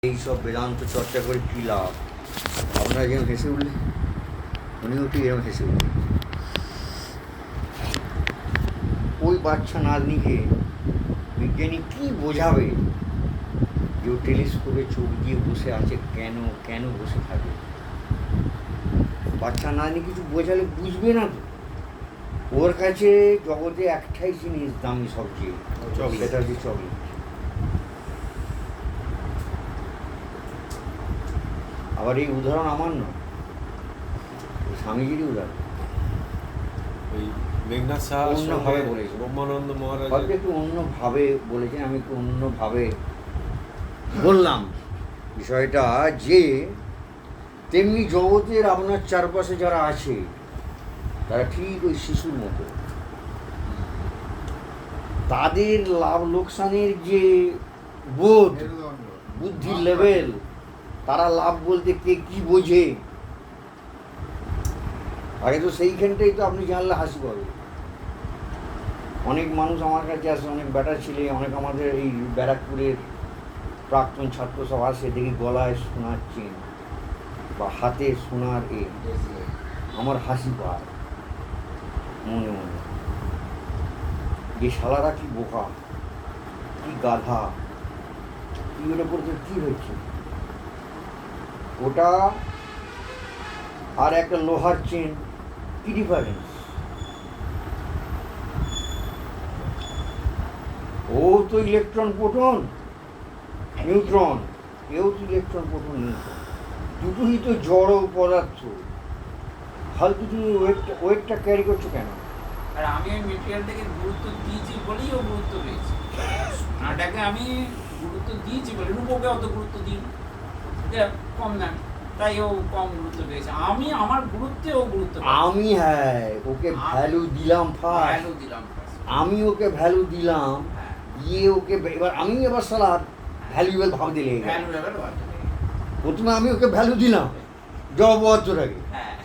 এইসব বেদান্ত চর্চা করে কী লাভ? আপনারা যেরকম হেসে উঠলে উনিও ঠিক এরকম হেসে উঠলেন। ওই বাচ্চা নাতনিকে বিজ্ঞানী কী বোঝাবে যে ও টেলিস্কোপে চোখ দিয়ে বসে আছে? কেন কেন বসে থাকে? বাচ্চা নাতনি কিছু বোঝালে বুঝবে না তো। ওর কাছে জগতে একটাই জিনিস দামি সবচেয়ে, সেটা হচ্ছে চকলেট। আবার এই উদাহরণ আমার নয়, স্বামীজিরই উদাহরণ। ওই মেঘনাথ সাহা অন্যভাবে বলেছে, ব্রহ্মানন্দ মহারাজ হয়তো একটু অন্যভাবে বলেছেন, আমি একটু অন্যভাবে বললাম বিষয়টা। যে তেমনি জগতের আপনার চারপাশে যারা আছে তারা ঠিক ওই শিশুর মতো, তাদের লাভ লোকসানের যে বোধ, বুদ্ধির লেভেল, তারা লাভ বলতে কে কি বোঝে, আগে তো সেইখানটাই তো আপনি জানলে হাসি পাবে। অনেক মানুষ আমার কাছে আসে, অনেক বেটা ছেলে, অনেক আমাদের এই ব্যারাকপুরের প্রাক্তন ছাত্র সব আসে, দেখি গলায় সোনার চেন বা হাতে সোনার আমার হাসি পায় মনে মনে, যে শালারা কি বোকা, কি গাধা, কি ওটা পড়তে কী হয়েছে? ওটা আর একটা লোহার চেন, কি ডিফারেন্স? ও তো ইলেকট্রন প্রোটন নিউট্রন, এও তো ইলেকট্রন প্রোটন নিউট্রন, দুটোই তো জড় পদার্থ। ফালতু তুমি ওয়েটটা ক্যারি করছো কেন? আর আমি ওই মেটেরিয়ালটাকে গুরুত্ব দিয়েছি বলেই ও গুরুত্ব পেয়েছে। সোনাটাকে আমি গুরুত্ব দিয়েছি বলে, রূপকে অত গুরুত্ব দিই কম দাম, তাই ও কম গুরুত্ব পেয়েছে। আমি আমার গুরুত্বে ও গুরুত্ব পেয়েছে। আমি হ্যাঁ ওকে ভ্যালু দিলাম ফার্স্ট, ভ্যালু দিলাম আমি ওকে ভ্যালু দিলাম, দিয়ে ওকে এবার আমি এবার সালার ভ্যালুয়েবল ভাবতে লেগে গেলাম। ভ্যালুয়েবল ভাবতে লেগে গেলাম। প্রথমে আমি ওকে ভ্যালু দিলাম জবাববদ্ধটাকে, হ্যাঁ,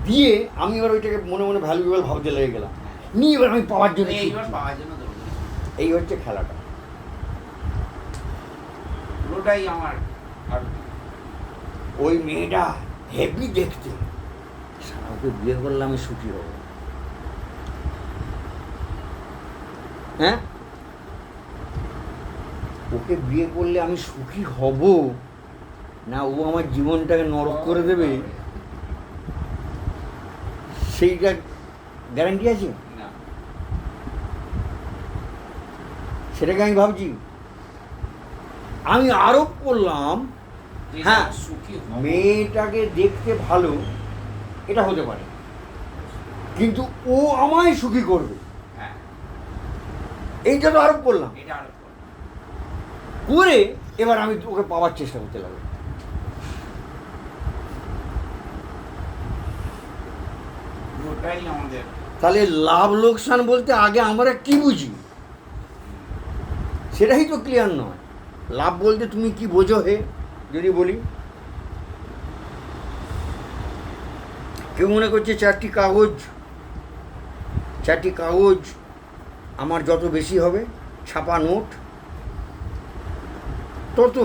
দিয়ে আমি এবার ওইটাকে মনে মনে ভ্যালুয়েবল ভাবতে লেগে গেলাম, নিয়ে এবার আমি পাওয়ার জন্য এইবার পাওয়ার জন্য দৌড়। এই হচ্ছে খেলাটা। পুরোটাই আমার। আর ওই মেয়েটা হেভি দেখতে, সারা ওকে বিয়ে করলে আমি সুখী হব। হ্যাঁ, ওকে বিয়ে করলে আমি সুখী হব না ও আমার জীবনটাকে নরক করে দেবে, সেইটা গ্যারান্টি আছে? না, সেটাকে আমি ভাবছি। আমি আরোপ করলাম হ্যাঁ সুখী হব। মেয়েটাকে দেখতে ভালো, এটা হতে পারে, কিন্তু ও আমায় সুখী করবে, হ্যাঁ, এইটা তো আরোপ করলাম। এটা আরো করো। করে এবার আমি ওকে পাওয়ার চেষ্টা করতে লাগলাম। পুরোটাই আমাদের। তাহলে লাভ লোকসান বলতে আগে আমরা কি বুঝি সেটাই তো ক্লিয়ার নয়। লাভ বলতে তুমি কি বোঝো হে, যদি বলি, কেউ মনে করছে চারটি কাগজ আমার যত বেশি হবে, ছাপা নোট, তত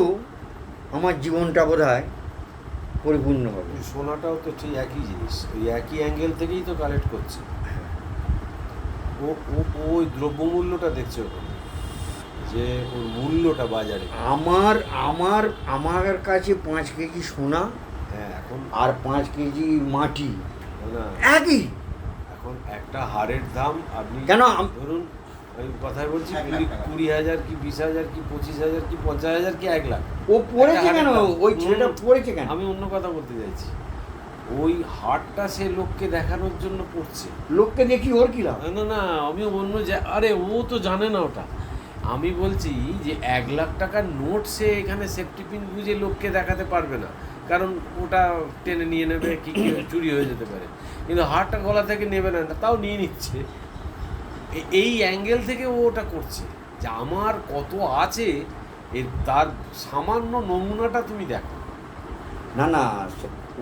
আমার জীবনটা বোধহয় পরিপূর্ণ হবে। সোনাটাও তো ঠিক একই জিনিস, ওই একই অ্যাঙ্গেল থেকেই তো কালেক্ট করছে। ও ওই দ্রব্যমূল্যটা দেখছে ওখানে, যে ওর মূল্যটা বাজারে। আমার কাছে 5 কেজি সোনা হ্যাঁ, এখন আর 5 কেজি মাটি না, একই। এখন একটা হারের দাম আপনি কেন ধরুন, আমি কথায় বলছি, 1 লাখ টাকা। 20,000 কি 20,000 কি 25,000 কি 50,000 কি 1 লাখ। ও পড়েছে একটা কেন? হারের দাম। ওই ছেলেটা পড়েছে কেন? আমি অন্য কথা বলতে চাইছি, ওই হারটা সে লোককে দেখানোর জন্য পড়ছে। লোককে দেখি ওর কি লাভ? না না, আমি অন্য আরে ও তো জানে না ওটা। আমি বলছি যে 1 লাখ টাকার নোট সে এখানে সেফটি পিন বুঝে লোককে দেখাতে পারবে না, কারণ ওটা টেনে নিয়ে নেবে, কি চুরি হয়ে যেতে পারে। কিন্তু হারটা গলা থেকে নেবে না, তাও নিয়ে নিচ্ছে। এই অ্যাঙ্গেল থেকে ও ওটা করছে যে আমার কত আছে, তার সামান্য নমুনাটা তুমি দেখো। না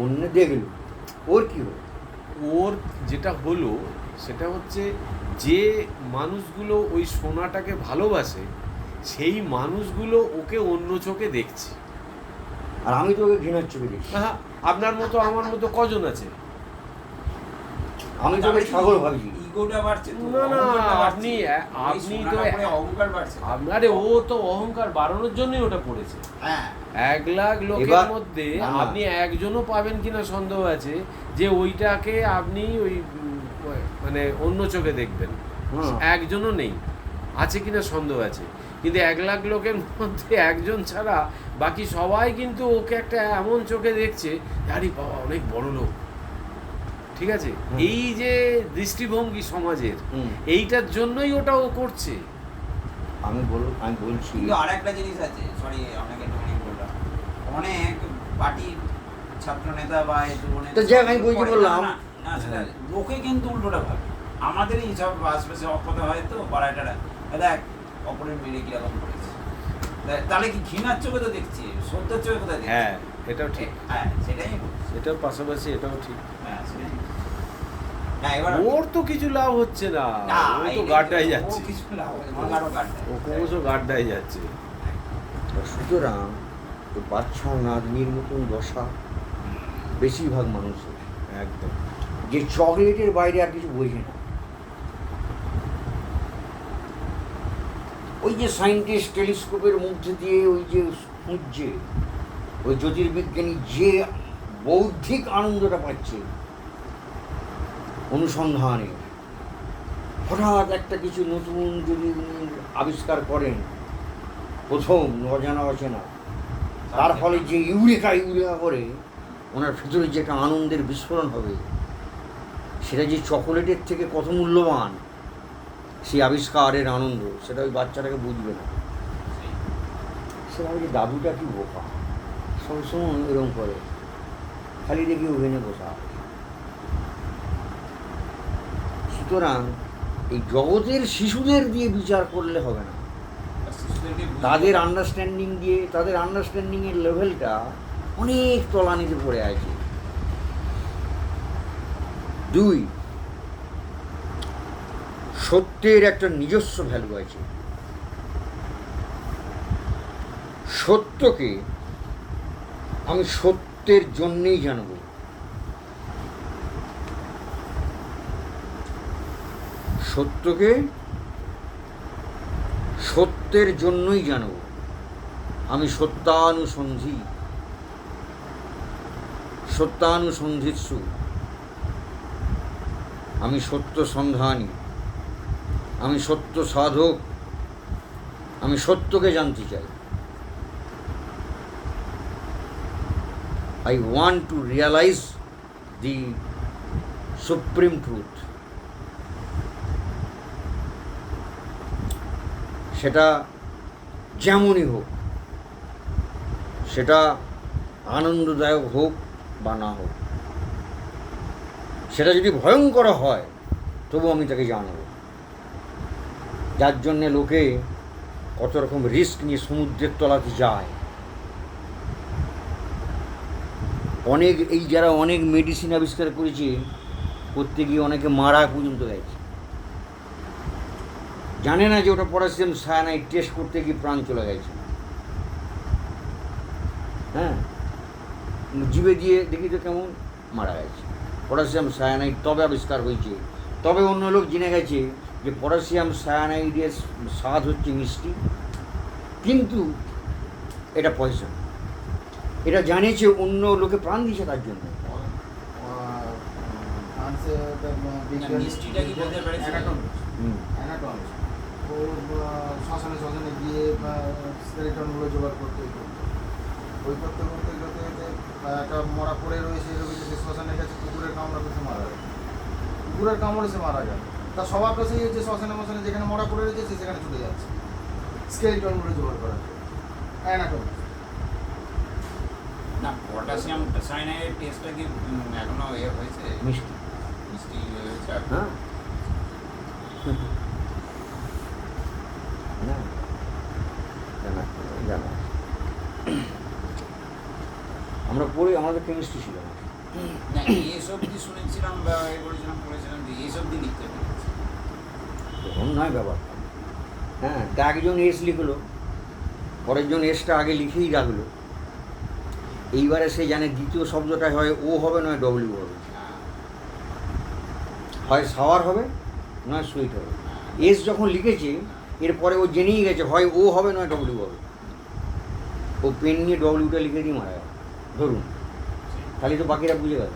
অন্য দেখল, ওর কি হলো? ওর যেটা হলো সেটা হচ্ছে, যে মানুষগুলো ওই সোনাটাকে ভালোবাসে সেই মানুষগুলো ওকে অন্য চোখে দেখছে। আর আমি তো ওকে ঘৃণার চোখে দেখি। হ্যাঁ, আপনার মতো আমার মতো কজন আছে? আমি তো ওকে ছাগল ভাবছি। ইগোটা বাড়ছে তো, না না, অহংকারটা বাড়ছে। আপনি ওই সোনাটা পরে অহংকার বাড়ছে। আরে ও তো অহংকার বাড়ানোর জন্যই ওটা পড়েছে। হ্যাঁ 1 লাখ লোকের এবার- মধ্যে না, না। আপনি একজনও পাবেন কিনা সন্দেহ আছে যে ওইটাকে আপনি ওই মানে অন্য চোখে দেখবেন। হুম। একজনও নেই, আছে কিনা সন্দেহ আছে। কিন্তু 1 লাখ লোকের মধ্যে একজন ছাড়া বাকি সবাই কিন্তু ওকে একটা এমন চোখে দেখছে, আরে বাবা অনেক বড় লোক। ঠিক আছে, হুম। এই যে দৃষ্টিভঙ্গি সমাজের, হুম। এইটার জন্যই ওটা ও করছে। আমি বলছি কিন্তু আর একটা জিনিস আছে, সরি আপনাকে একটুখানি বললাম, অনেক পার্টির ছাত্র নেতা বা তো যাক, আমি বলছি বললাম। না সেটা লোকে কিন্তু উল্টোটা ভাবে। আমাদের এই সব আশপাশে অপদে হয় তো পাড়াটারা, দেখ অপরের মেরে কিরকম করেছে, তাহলে কি ঘৃণার চোখে তো দেখছি, শ্রদ্ধার চোখে কোথায় দেখছি? হ্যাঁ, এটাও ঠিক। হ্যাঁ সেটাই বলছি। এটার পাশাপাশি এটাও ঠিক। হ্যাঁ সেটাই। না এবার ওর তো কিছু লাভ হচ্ছে না, না, ও তো এই- গাড্ডায় ও যাচ্ছে, কিছু লাভ হবে না, আরো গাড্ডায়। ও ক্রমশ গাড্ডায় যাচ্ছে। সুতরাং ওই বাচ্চা নাতনির মতন দশা বেশিরভাগ মানুষের, একদম। যে চকলেটের বাইরে আর কিছু বোঝে না। ওই যে সায়েন্টিস্ট টেলিস্কোপের মধ্যে দিয়ে ওই যে খুঁজছে, ওই জ্যোতির্বিজ্ঞানী যে বৌদ্ধিক আনন্দটা পাচ্ছে অনুসন্ধানে, হঠাৎ একটা কিছু নতুন যদি উনি আবিষ্কার করেন, প্রথম অজানা অচেনা, তার ফলে যে ইউরেকা করে ওনার ভেতরে যে একটা আনন্দের বিস্ফোরণ হবে, সেটা যে চকোলেটের থেকে কত মূল্যবান, সেই আবিষ্কারের আনন্দ, সেটা ওই বাচ্চাটাকে বুঝবে না। সে ভাবে যে দাদুটা কি বোকা, সবসময় এরকম করে, খালি দেখি ওভেনে বসা। সুতরাং এই জগতের শিশুদের দিয়ে বিচার করলে হবে না, শিশুদেরকে বুঝতে তাদের হবে। আন্ডারস্ট্যান্ডিং দিয়ে, তাদের আন্ডারস্ট্যান্ডিংয়ের লেভেলটা অনেক তলানিতে পড়ে আছে। 2, সত্যের একটা নিজস্ব ভ্যালু আছে। সত্যকে আমি সত্যের জন্যেই জানব, সত্যকে সত্যের জন্যই জানব। আমি সত্যানুসন্ধিৎসু, আমি সত্য সন্ধানী, আমি সত্য সাধক, আমি সত্যকে জানতে চাই। I want to realize the supreme truth. সেটা যেমনই হোক, সেটা আনন্দদায়ক হোক বা না হোক, সেটা যদি ভয়ঙ্কর হয় তবু আমি তাকে জানব। যার জন্যে লোকে কত রকম রিস্ক নিয়ে সমুদ্রের তলাতে যায়। যারা অনেক মেডিসিন আবিষ্কার করেছে, করতে গিয়ে অনেকে মারা পর্যন্ত গেছে, জানে না যে ওটা পটাশিয়াম সায়ানাইড, টেস্ট করতে গিয়ে প্রাণ চলে গেছে। হ্যাঁ, জিভে দিয়ে দেখি তো কেমন মারা গেছে। পটাশিয়াম সায়ানাইড তবে আবিষ্কার হয়েছে, তবে অন্য লোক জেনে গেছে যে পটাশিয়াম সায়ানাইডের স্বাদ হচ্ছে মিষ্টি, কিন্তু এটা পয়সা। এটা জানিয়েছে, অন্য লোকে প্রাণ দিয়েছে তার জন্য। মিষ্টিটা কি বলতে পেরেছি? ও শ্মশানে গিয়ে স্কেলেটনগুলো জোগাড় করতে একটা মরা পড়ে রয়েছে, সে শ্মশানের কাছে কুকুরের কামড়া পেশে মারা যায়, কুকুরের কামড়ে সে মারা যায়। তার স্বভাব সেই হচ্ছে শ্মশানে যেখানে মরা পড়ে রয়েছে সে সেখানে চলে যাচ্ছে স্কেলেটনগুলো জোগাড় করার জন্য। অ্যানাটমি। না পটাশিয়াম সায়ানাইডের টেস্টটা কি এখনো হয়েছে? মিষ্টি। মিষ্টি হয়েছে আর হ্যাঁ, না জানা আমরা পড়ি, আমাদের কেমিস্ট্রি ছিল না। না এইসব কি শুনেছিলাম বা করেছিলাম পড়েছিলাম যে এইসব দিয়ে লিখতে পেরেছি। তখন নয় ব্যাপারটা। হ্যাঁ, তা একজন এস লিখলো, পরের জন এসটা আগে লিখেই রাখলো, এইবারে সে জানে দ্বিতীয় শব্দটা হয় ও হবে নয় ডব্লিউ হবে, হয় শাওয়ার হবে নয় সুইট হবে। এস যখন লিখেছে এরপরে ও জেনেই গেছে হয় ও হবে নয় ডব্লিউ হবে, ও পেন নিয়ে ডব্লিউটা লিখে দিয়ে মারা গেল ধরুন, তাহলে তো বাকিরা বুঝে গেল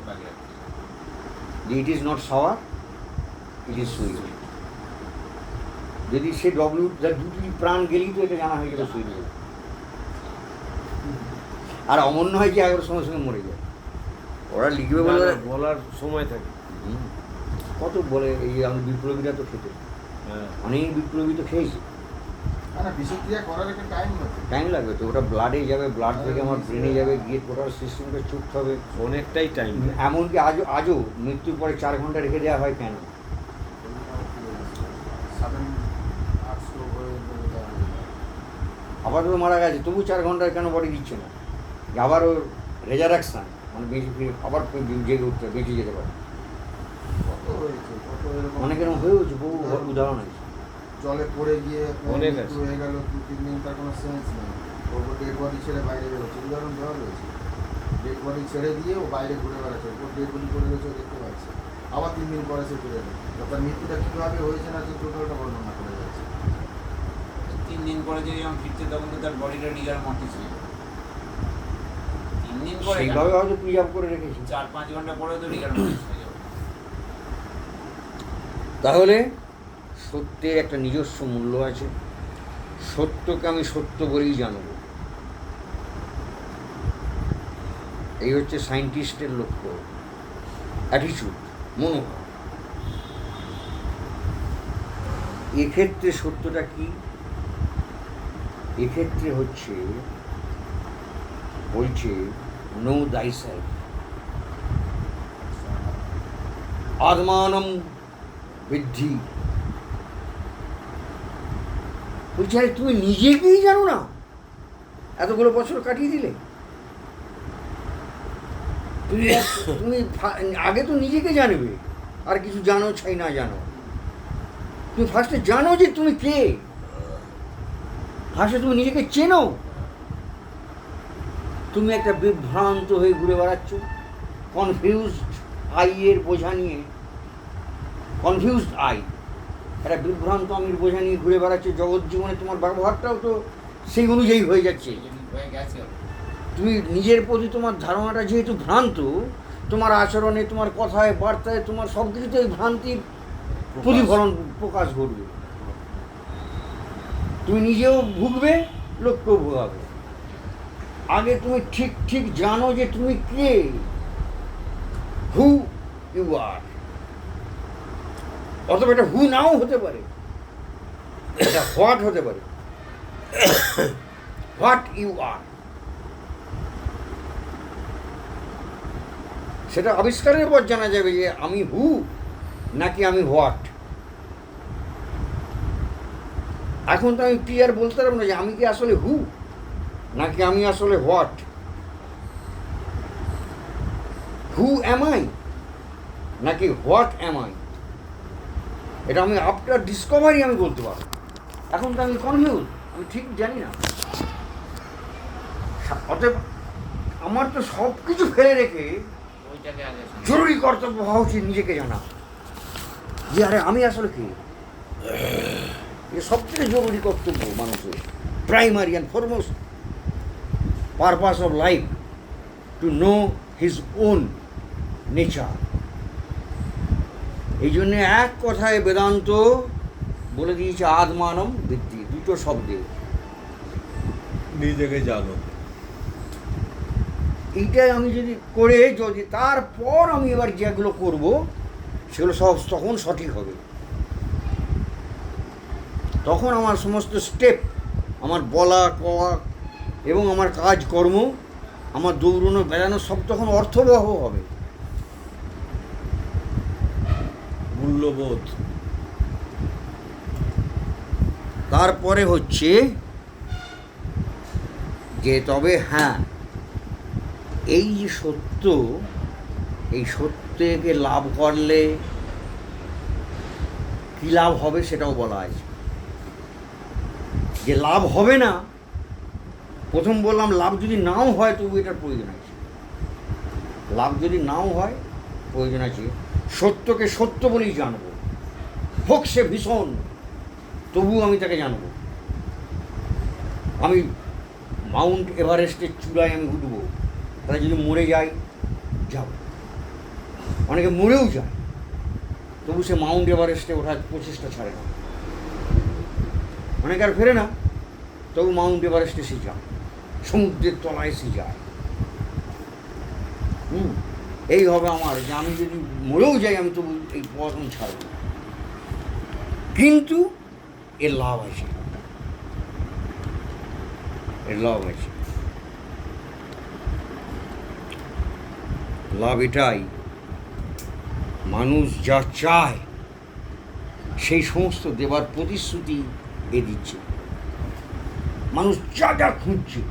যে it is not shower, it is sweet. যদি সে ডব্লিউ দুটি প্রাণ গেলেই তো এটা জানা হয়ে গেল সুইট হবে। আর অমন্য হয় যে আগের সঙ্গে সঙ্গে মরে যায়, ওরা লিখবে বলে বলার সময় থাকে। কত বলে এই আমি বিপ্লবীরা তো খেতে, হ্যাঁ, অনেক বিপ্লবী তো খেয়েছে। না বিষক্রিয়া করার একটা টাইম আছে। টাইম লাগবে তো, ওটা ব্লাডে যাবে, ব্লাড থেকে আমার ব্রেনে যাবে, গিয়ে টোটাল সিস্টেমটা চুপতে হবে। অনেকটাই টাইম। এমনকি আজও মৃত্যুর পরে 4 ঘন্টা রেখে দেওয়া হয় কেন? আপাতত মারা গেছে তবু 4 ঘন্টায় কেন বডি দিচ্ছে না? আবার ওর রেজারাকশান মানে বেশি আবার জেগে উঠতে বেঁচে যেতে পারে। কত হয়েছে, কত এরকম অনেক এরকম হয়েছে, বহু উদাহরণ আছে। জলে পড়ে গিয়ে অনেক মৃত্যু আছে। হয়ে গেল, 2-3 দিন তার কোনো সেন্স নেই, ওর ডেড বডি ছেড়ে বাইরে বেরোচ্ছে, উদাহরণ দেওয়া রয়েছে। ডেড বডি ছেড়ে দিয়ে ও বাইরে ঘুরে বেড়াচ্ছে, ওর ডেড বডি পড়ে রয়েছে ও দেখতে পাচ্ছে, আবার 3 দিন পরে সে ফিরে এলো। তার মৃত্যুটা কীভাবে হয়েছে না সে টোটালটা বর্ণনা করে যাচ্ছে। 3 দিন পরে যদি যখন ফিরছে তখন তো তার বডিটা রিগার মাটি ছিল। 3 দিন পরে সেইভাবে হয়তো প্রিজার্ভ করে রেখেছি। 4-5 ঘন্টা পরে তো রিগার মাটি হয়ে যাবে। তাহলে সত্যের একটা নিজস্ব মূল্য আছে, সত্যকে আমি সত্য বলেই জানব, এই হচ্ছে সায়েন্টিস্টের লক্ষ্য, অ্যাটিটিউড, মনোভাব। এক্ষেত্রে সত্যটা কি? এক্ষেত্রে হচ্ছে বলছে নো thyself, আত্মানম বিদ্ধি। বলছে আরে তুমি নিজেকেই জানো না, এতগুলো বছর কাটিয়ে দিলে। তুমি তুমি আগে তো নিজেকে জানবে, আর কিছু জানো চাই না জানো, তুমি ফার্স্টে জানো যে তুমি কে, ফার্স্টে তুমি নিজেকে চেনো। তুমি একটা বিভ্রান্ত হয়ে ঘুরে বেড়াচ্ছ, কনফিউজড আইয়ের বোঝা নিয়ে, কনফিউজড আই, একটা বিভ্রান্ত আমির বোঝা নিয়ে ঘুরে বেড়াচ্ছে জগৎ জীবনে। তোমার ব্যবহারটাও তো সেই অনুযায়ী হয়ে যাচ্ছে। এই জন্য হয়ে গেছে। তুমি নিজের প্রতি তোমার ধারণাটা যেহেতু ভ্রান্ত, তোমার আচরণে, তোমার কথায়, বার্তায়, তোমার সব কিছুতে এই ভ্রান্তির প্রতিফলন প্রকাশ ঘটবে। তুমি নিজেও ভুগবে, লোককেও ভোগাবে। আগে তুমি ঠিক ঠিক জানো যে তুমি কে, হু ইউ আর। অথবা এটা হু নাও হতে পারে, এটা হোয়াট হতে পারে, হোয়াট ইউ আর। সেটা আবিষ্কারের পর জানা যাবে যে আমি হু নাকি আমি হোয়াট। এখন তো আমি ক্লিয়ার বলতে পারবো না যে আমি কি আসলে হু নাকি আমি আসলে হোয়াট। হু অ্যাম আই নাকি হোয়াট অ্যাম আই, এটা আমি আফটার ডিসকভারি আমি বলতে পারবো। এখন তো আমি কনফিউজ, আমি ঠিক জানি না। অতএব আমার তো সব কিছু ফেলে রেখে ওইটাকে আগে জরুরি কর্তব্য হওয়া উচিত নিজেকে জানা, যে আরে আমি আসলে কি। এটা সবথেকে জরুরি কর্তব্য মানুষের, primary and foremost purpose of life, to know his own nature. এই জন্যে এক কথায় বেদান্ত বলে দিয়েছে আত্মানম বিদ্ধি, দুটো শব্দে। নিজেকে জানো। এইটাই আমি যদি করে যদি তারপর আমি এবার যেগুলো করব সেগুলো সব তখন সঠিক হবে। তখন আমার সমস্ত স্টেপ, আমার বলা কওয়া এবং আমার কাজকর্ম, আমার দৌড়নো বেড়ানো সব তখন অর্থবহ হবে। মূল্যবোধ। তারপরে হচ্ছে যে তবে হ্যাঁ, এই যে সত্য, এই সত্যকে লাভ করলে কী লাভ হবে সেটাও বলা আছে। যে লাভ হবে না প্রথম বললাম লাভ যদি নাও হয় তবু এটার প্রয়োজন আছে। লাভ যদি নাও হয় প্রয়োজন আছে। সত্যকে সত্য বলেই জানবো, হোক সে ভীষণ, তবু আমি তাকে জানবো। আমি মাউন্ট এভারেস্টের চূড়ায় আমি উঠবো, তাহলে যদি মরে যাই যাব। অনেকে মরেও যায়, তবু সে মাউন্ট এভারেস্টে ওঠার প্রচেষ্টা ছাড়ে না। অনেকে আর ফেরে না, তবু মাউন্ট এভারেস্টে সে যায়, সমুদ্রের তলায় সে যায়। এই হবে আমার, যে আমি যদি মরেও যাই আমি তবু এই পথ আমি ছাড়ব না। কিন্তু এর লাভ আছে, এর লাভ আছে। লাভ এটাই, মানুষ যা চায় সেই সমস্ত দেবার প্রতিশ্রুতি এ দিচ্ছে। মানুষ যা যা খুঁজছে